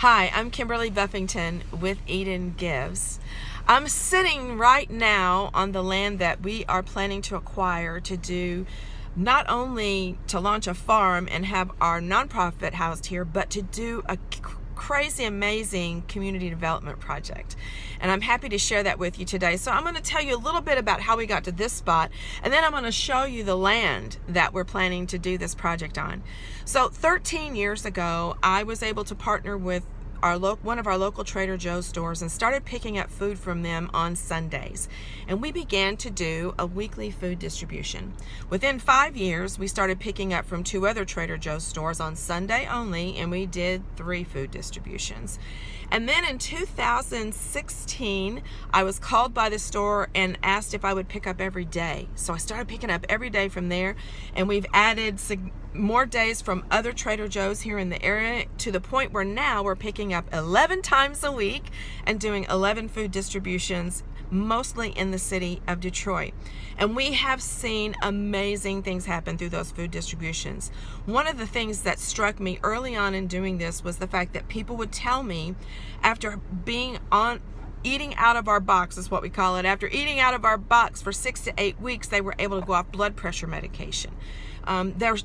Hi, I'm Kimberly Buffington with Eden Gives. I'm sitting right now on the land that we are planning to acquire to do not only to launch a farm and have our nonprofit housed here, but to do a crazy, amazing community development project. And I'm happy to share that with you today. So I'm going to tell you a little bit about how we got to this spot, and then I'm going to show you the land that we're planning to do this project on. So 13 years ago, I was able to partner with one of our local Trader Joe's stores and started picking up food from them on Sundays. And we began to do a weekly food distribution. Within 5 years, we started picking up from 2 other Trader Joe's stores on Sunday only, and we did 3 food distributions. And then in 2016, I was called by the store and asked if I would pick up every day. So I started picking up every day from there, and we've added more days from other Trader Joe's here in the area to the point where now we're picking up 11 times a week and doing 11 food distributions, mostly in the city of Detroit. And we have seen amazing things happen through those food distributions. One of the things that struck me early on in doing this was the fact that people would tell me, after eating out of our box is what we call it. After eating out of our box for 6 to 8 weeks, they were able to go off blood pressure medication. Their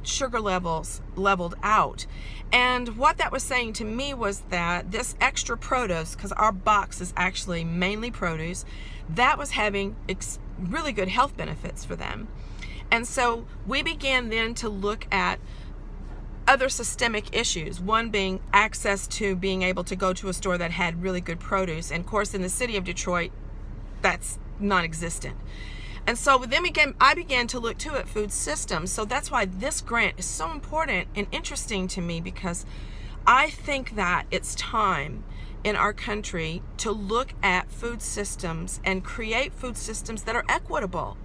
sugar levels leveled out. And what that was saying to me was that this extra produce, because our box is actually mainly produce, that was having really good health benefits for them. And so we began then to look at other systemic issues, one being access to being able to go to a store that had really good produce. And of course, in the city of Detroit, that's non-existent. And so then I began to look too at food systems. So that's why this grant is so important and interesting to me, because I think that it's time in our country to look at food systems and create food systems that are equitable,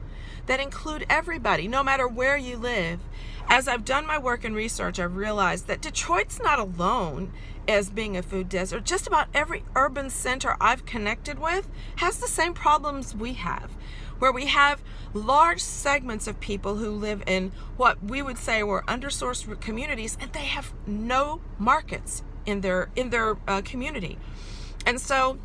that include everybody, no matter where you live. As I've done my work and research, I've realized that Detroit's not alone as being a food desert. Just about every urban center I've connected with has the same problems we have, where we have large segments of people who live in what we would say were undersourced communities, and they have no markets in their community. And so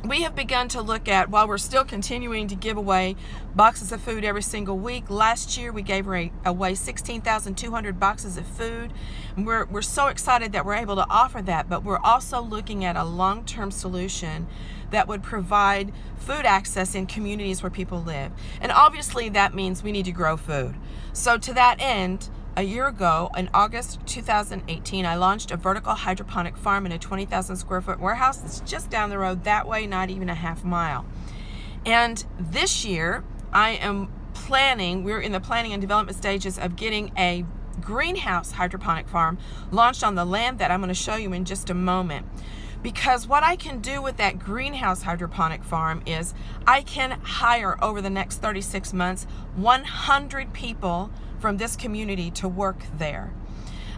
we have begun to look at, while we're still continuing to give away boxes of food every single week. Last year we gave away 16,200 boxes of food. And we're so excited that we're able to offer that, but we're also looking at a long-term solution that would provide food access in communities where people live. And obviously that means we need to grow food. So to that end, a year ago, in August 2018, I launched a vertical hydroponic farm in a 20,000 square foot warehouse that's just down the road that way, not even a half mile. And this year, we're in the planning and development stages of getting a greenhouse hydroponic farm launched on the land that I'm going to show you in just a moment. Because what I can do with that greenhouse hydroponic farm is I can hire over the next 36 months 100 people from this community to work there.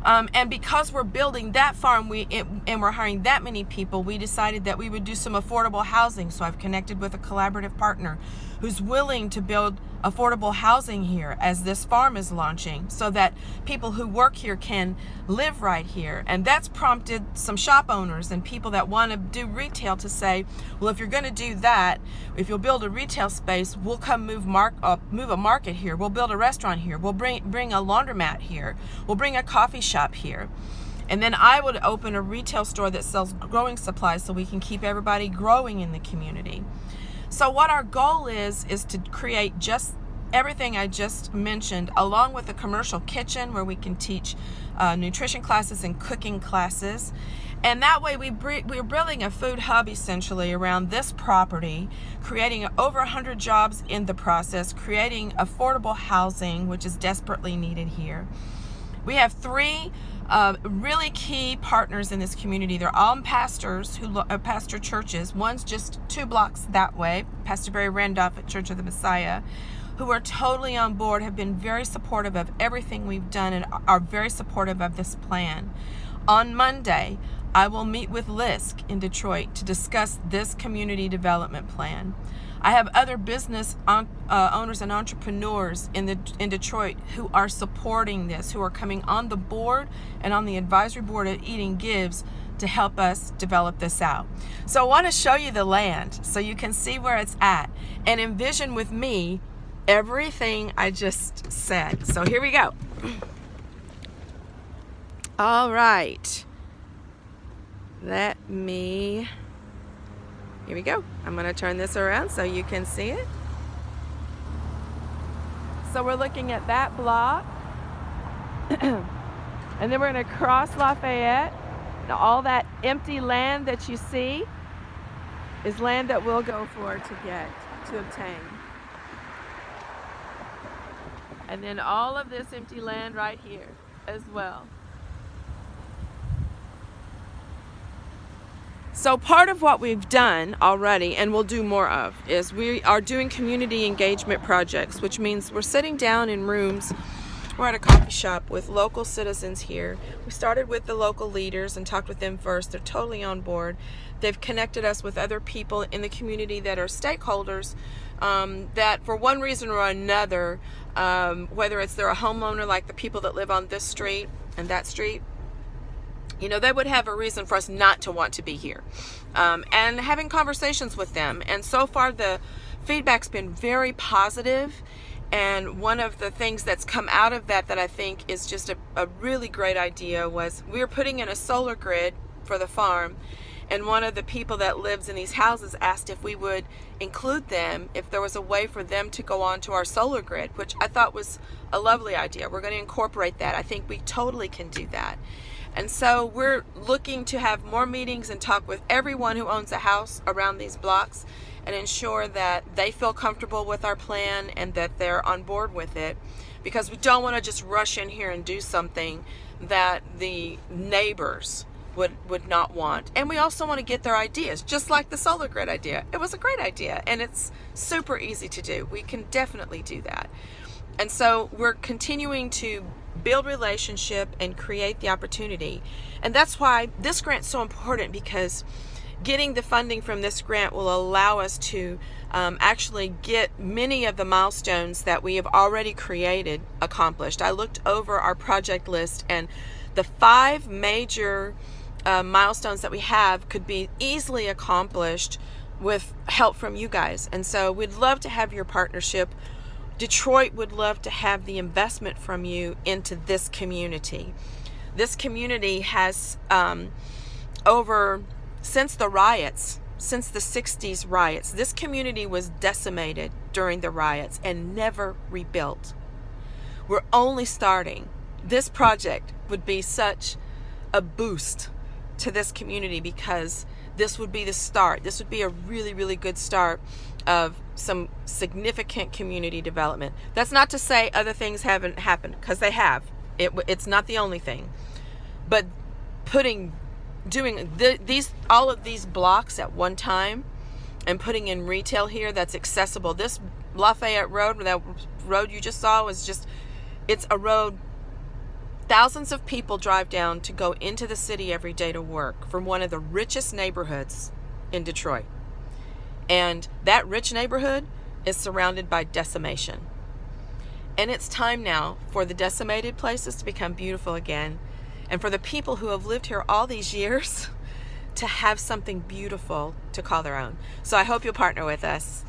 And because we're building that farm and we're hiring that many people, we decided that we would do some affordable housing. So I've connected with a collaborative partner who's willing to build affordable housing here as this farm is launching, so that people who work here can live right here. And that's prompted some shop owners and people that want to do retail to say, well, if you're going to do that, if you'll build a retail space, we'll come move a market here. We'll build a restaurant here. We'll bring a laundromat here. We'll bring a coffee shop here. And then I would open a retail store that sells growing supplies so we can keep everybody growing in the community. So what our goal is to create just everything I just mentioned, along with a commercial kitchen where we can teach nutrition classes and cooking classes. And that way we're building a food hub essentially around this property, creating over 100 jobs in the process, creating affordable housing, which is desperately needed here. We have 3 really key partners in this community. They're all pastors who pastor churches. One's just 2 blocks that way, Pastor Barry Randolph at Church of the Messiah, who are totally on board, have been very supportive of everything we've done, and are very supportive of this plan. On Monday, I will meet with LISC in Detroit to discuss this community development plan. I have other business owners and entrepreneurs in Detroit who are supporting this, who are coming on the board and on the advisory board at Eden Gives to help us develop this out. So I want to show you the land so you can see where it's at and envision with me everything I just said. So here we go. All right. Here we go. I'm going to turn this around so you can see it. So we're looking at that block. And then we're going to cross Lafayette. Now, all that empty land that you see is land that we'll go for to obtain. And then all of this empty land right here as well. So part of what we've done already, and we'll do more of, is we are doing community engagement projects, which means we're sitting down in rooms. We're at a coffee shop with local citizens here. We started with the local leaders and talked with them first. They're totally on board. They've connected us with other people in the community that are stakeholders that for one reason or another, whether it's they're a homeowner like the people that live on this street and that street, you know, they would have a reason for us not to want to be here. And having conversations with them. And so far the feedback's been very positive. And one of the things that's come out of that I think is just a really great idea was we were putting in a solar grid for the farm, and one of the people that lives in these houses asked if we would include them, if there was a way for them to go onto our solar grid, which I thought was a lovely idea. We're going to incorporate that. I think we totally can do that. And so we're looking to have more meetings and talk with everyone who owns a house around these blocks and ensure that they feel comfortable with our plan and that they're on board with it, because we don't want to just rush in here and do something that the neighbors would not want. And we also want to get their ideas, just like the solar grid idea. It was a great idea and it's super easy to do. We can definitely do that. And so we're continuing to build relationship and create the opportunity. And that's why this grant's so important, because getting the funding from this grant will allow us to actually get many of the milestones that we have already created accomplished. I looked over our project list, and the 5 major milestones that we have could be easily accomplished with help from you guys. And so we'd love to have your partnership. Detroit would love to have the investment from you into this community. This community has since the riots, since the 60s riots, this community was decimated during the riots and never rebuilt. We're only starting. This project would be such a boost to this community, because this would be the start. This would be a really, really good start of some significant community development. That's not to say other things haven't happened, because they have. It's not the only thing. But doing all of these blocks at one time and putting in retail here that's accessible. This Lafayette Road, that road you just saw, it's a road thousands of people drive down to go into the city every day to work, from one of the richest neighborhoods in Detroit. And that rich neighborhood is surrounded by decimation. And it's time now for the decimated places to become beautiful again, and for the people who have lived here all these years to have something beautiful to call their own. So I hope you'll partner with us.